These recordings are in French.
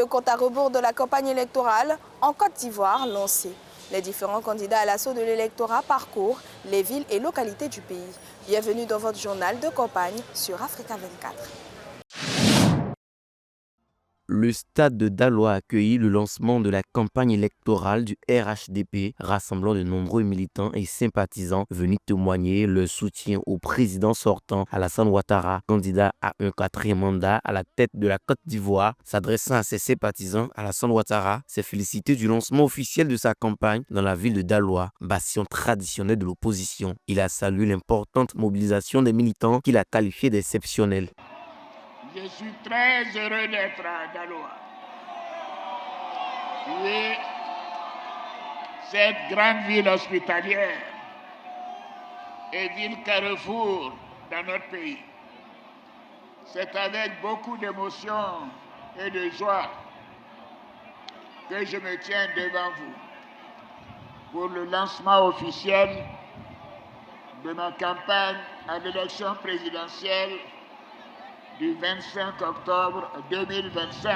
Le compte à rebours de la campagne électorale en Côte d'Ivoire lancé. Les différents candidats à l'assaut de l'électorat parcourent les villes et localités du pays. Bienvenue dans votre journal de campagne sur Africa 24. Le stade de Daloa a accueilli le lancement de la campagne électorale du RHDP, rassemblant de nombreux militants et sympathisants venus témoigner leur soutien au président sortant Alassane Ouattara, candidat à un 4e mandat à la tête de la Côte d'Ivoire. S'adressant à ses sympathisants, Alassane Ouattara s'est félicité du lancement officiel de sa campagne dans la ville de Daloa, bastion traditionnel de l'opposition. Il a salué l'importante mobilisation des militants qu'il a qualifiée d'exceptionnelle. Je suis très heureux d'être à Daloa. Oui, cette grande ville hospitalière et ville carrefour dans notre pays. C'est avec beaucoup d'émotion et de joie que je me tiens devant vous pour le lancement officiel de ma campagne à l'élection présidentielle du 25 octobre 2025.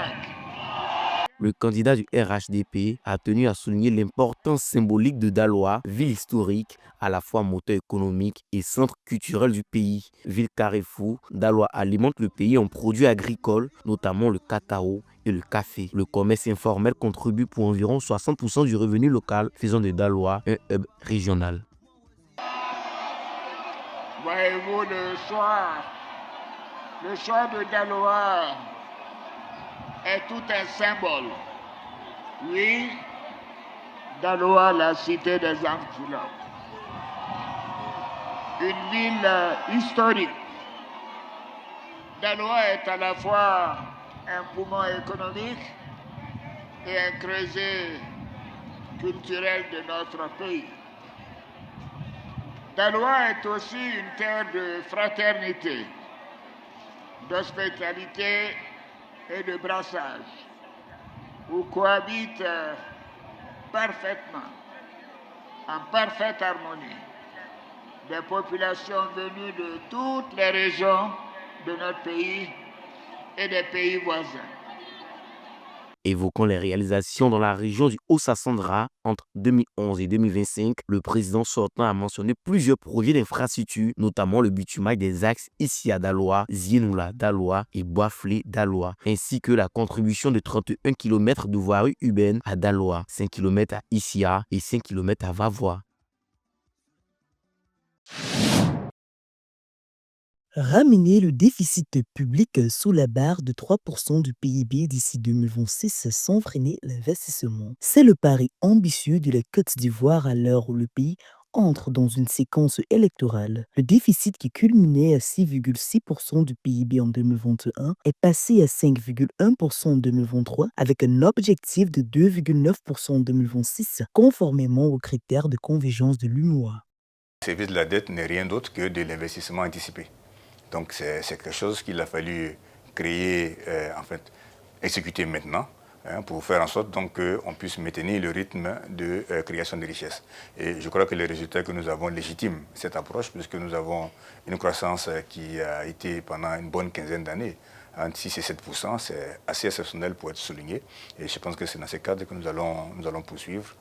Le candidat du RHDP a tenu à souligner l'importance symbolique de Daloa, ville historique, à la fois moteur économique et centre culturel du pays. Ville carrefour, Daloa alimente le pays en produits agricoles, notamment le cacao et le café. Le commerce informel contribue pour environ 60% du revenu local, faisant de Daloa un hub régional. Voyez-vous le choix de Daloa est tout un symbole. Oui, Daloa, la cité des antilopes. Une ville historique. Daloa est à la fois un poumon économique et un creuset culturel de notre pays. Daloa est aussi une terre de fraternité, d'hospitalité et de brassage, où cohabitent parfaitement, en parfaite harmonie, des populations venues de toutes les régions de notre pays et des pays voisins. Évoquant les réalisations dans la région du Haut-Sassandra entre 2011 et 2025, le président sortant a mentionné plusieurs projets d'infrastructure, notamment le bitumage des axes ici à Daloa, Zienoula Daloa et Boisflé Daloa, ainsi que la contribution de 31 km de voirie urbaine à Daloa, 5 km à Issia et 5 km à Vavois. Ramener le déficit public sous la barre de 3% du PIB d'ici 2026 sans freiner l'investissement. C'est le pari ambitieux de la Côte d'Ivoire à l'heure où le pays entre dans une séquence électorale. Le déficit qui culminait à 6,6% du PIB en 2021 est passé à 5,1% en 2023 avec un objectif de 2,9% en 2026 conformément aux critères de convergence de l'UMOA. Le service de la dette n'est rien d'autre que de l'investissement anticipé. Donc c'est quelque chose qu'il a fallu créer, exécuter maintenant, pour faire en sorte qu'on puisse maintenir le rythme de création de richesses. Et je crois que les résultats que nous avons légitiment cette approche, puisque nous avons une croissance qui a été pendant une bonne quinzaine d'années, entre 6 et 7%, c'est assez exceptionnel pour être souligné. Et je pense que c'est dans ce cadre que nous allons poursuivre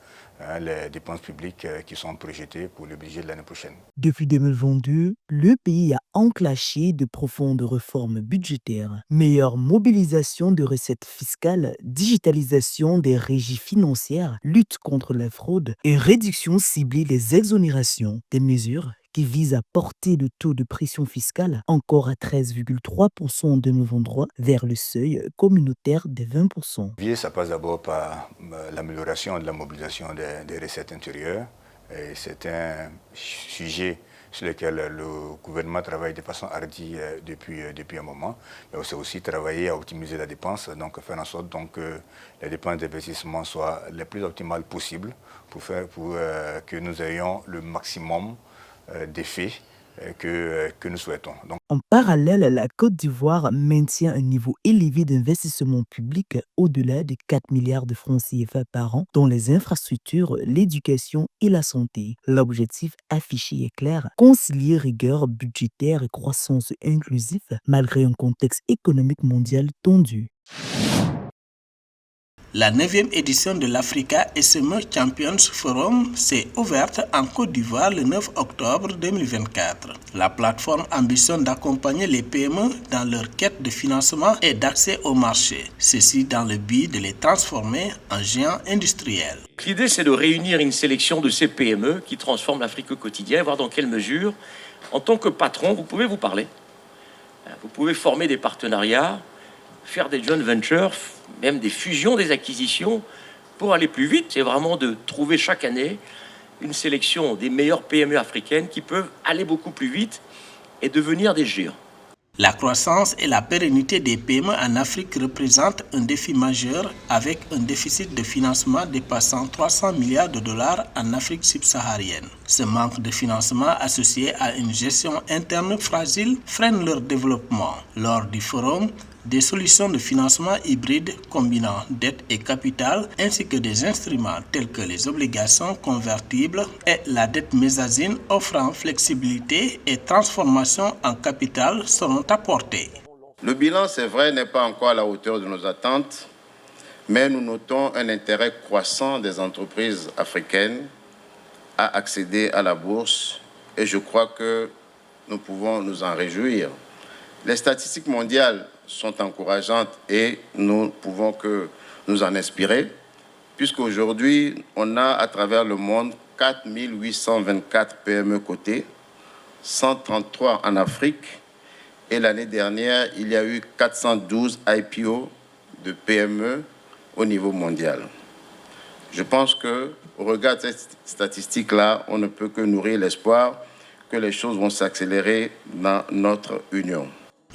les dépenses publiques qui sont projetées pour le budget de l'année prochaine. Depuis 2022, le pays a enclenché de profondes réformes budgétaires, meilleure mobilisation de recettes fiscales, digitalisation des régies financières, lutte contre la fraude et réduction ciblée des exonérations, des mesures qui vise à porter le taux de pression fiscale encore à 13,3% en 2023 vers le seuil communautaire des 20%. Ça passe d'abord par l'amélioration de la mobilisation des recettes intérieures. C'est un sujet sur lequel le gouvernement travaille de façon hardie depuis un moment. Mais c'est aussi travailler à optimiser la dépense, donc faire en sorte que les dépenses d'investissement soient les plus optimales possibles pour que nous ayons le maximum d'effets que nous souhaitons. Donc, en parallèle, la Côte d'Ivoire maintient un niveau élevé d'investissement public au-delà de 4 milliards de francs CFA par an dans les infrastructures, l'éducation et la santé. L'objectif affiché est clair, concilier rigueur budgétaire et croissance inclusive malgré un contexte économique mondial tendu. La 9e édition de l'Africa SME Champions Forum s'est ouverte en Côte d'Ivoire le 9 octobre 2024. La plateforme ambitionne d'accompagner les PME dans leur quête de financement et d'accès au marché. Ceci dans le but de les transformer en géants industriels. L'idée, c'est de réunir une sélection de ces PME qui transforment l'Afrique au quotidien et voir dans quelle mesure, en tant que patron, vous pouvez vous parler. Vous pouvez former des partenariats, faire des joint ventures, même des fusions, des acquisitions, pour aller plus vite. C'est vraiment de trouver chaque année une sélection des meilleures PME africaines qui peuvent aller beaucoup plus vite et devenir des géants. La croissance et la pérennité des PME en Afrique représentent un défi majeur avec un déficit de financement dépassant 300 milliards de dollars en Afrique subsaharienne. Ce manque de financement associé à une gestion interne fragile freine leur développement. Lors du forum, des solutions de financement hybrides combinant dette et capital ainsi que des instruments tels que les obligations convertibles et la dette mezzanine offrant flexibilité et transformation en capital seront apportés. Le bilan, c'est vrai, n'est pas encore à la hauteur de nos attentes, mais nous notons un intérêt croissant des entreprises africaines à accéder à la bourse et je crois que nous pouvons nous en réjouir. Les statistiques mondiales sont encourageantes et nous pouvons que nous en inspirer, puisqu'aujourd'hui, on a à travers le monde 4 824 PME cotées, 133 en Afrique, et l'année dernière, il y a eu 412 IPO de PME au niveau mondial. Je pense qu'au regard de cette statistique-là, on ne peut que nourrir l'espoir que les choses vont s'accélérer dans notre union.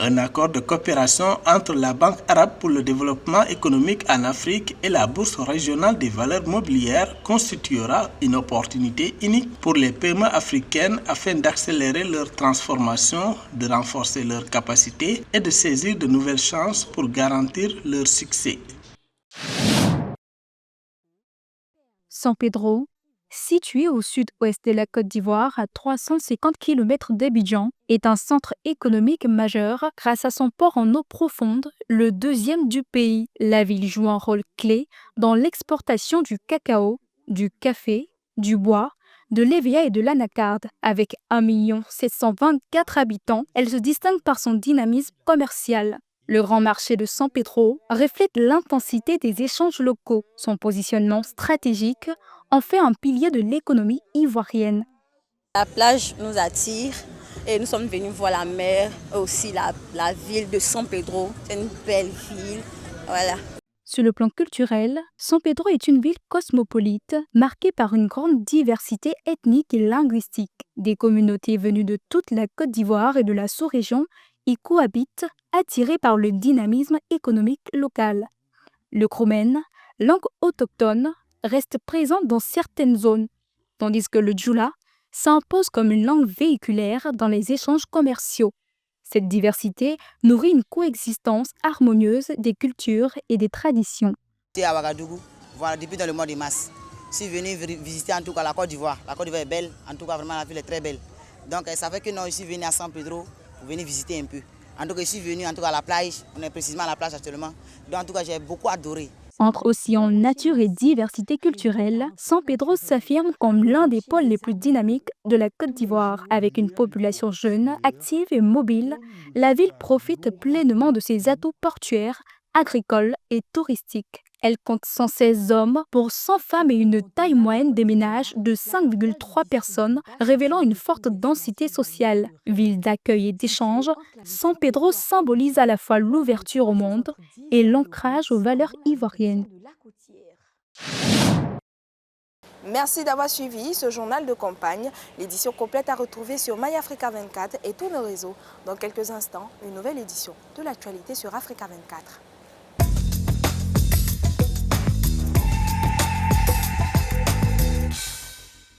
Un accord de coopération entre la Banque arabe pour le développement économique en Afrique et la Bourse régionale des valeurs mobilières constituera une opportunité unique pour les PME africaines afin d'accélérer leur transformation, de renforcer leurs capacités et de saisir de nouvelles chances pour garantir leur succès. San Pedro, situé au sud-ouest de la Côte d'Ivoire à 350 km d'Abidjan, est un centre économique majeur grâce à son port en eau profonde, le deuxième du pays. La ville joue un rôle clé dans l'exportation du cacao, du café, du bois, de l'hévéa et de l'anacarde. Avec 1 724 000 habitants, elle se distingue par son dynamisme commercial. Le grand marché de San Pedro reflète l'intensité des échanges locaux. Son positionnement stratégique en fait un pilier de l'économie ivoirienne. La plage nous attire et nous sommes venus voir la mer, aussi la ville de San Pedro. C'est une belle ville. Voilà. Sur le plan culturel, San Pedro est une ville cosmopolite, marquée par une grande diversité ethnique et linguistique. Des communautés venues de toute la Côte d'Ivoire et de la sous-région y cohabitent, attirées par le dynamisme économique local. Le kromène, langue autochtone, reste présente dans certaines zones, tandis que le djoula s'impose comme une langue véhiculaire dans les échanges commerciaux. Cette diversité nourrit une coexistence harmonieuse des cultures et des traditions. J'étais à Ouagadougou, voilà, depuis dans le mois de mars. Je suis venu visiter en tout cas la Côte d'Ivoire. La Côte d'Ivoire est belle, en tout cas vraiment la ville est très belle. Donc ça fait que non, je suis venu à San Pedro pour venir visiter un peu. En tout cas, je suis venu en tout cas à la plage, on est précisément à la plage actuellement. Donc en tout cas, j'ai beaucoup adoré. Entre océan, nature et diversité culturelle, San Pedro s'affirme comme l'un des pôles les plus dynamiques de la Côte d'Ivoire. Avec une population jeune, active et mobile, la ville profite pleinement de ses atouts portuaires, agricoles et touristiques. Elle compte 116 hommes pour 100 femmes et une taille moyenne des ménages de 5,3 personnes, révélant une forte densité sociale. Ville d'accueil et d'échange, San Pedro symbolise à la fois l'ouverture au monde et l'ancrage aux valeurs ivoiriennes. Merci d'avoir suivi ce journal de campagne. L'édition complète à retrouver sur MyAfrica 24 et tous nos réseaux. Dans quelques instants, une nouvelle édition de l'actualité sur Africa 24.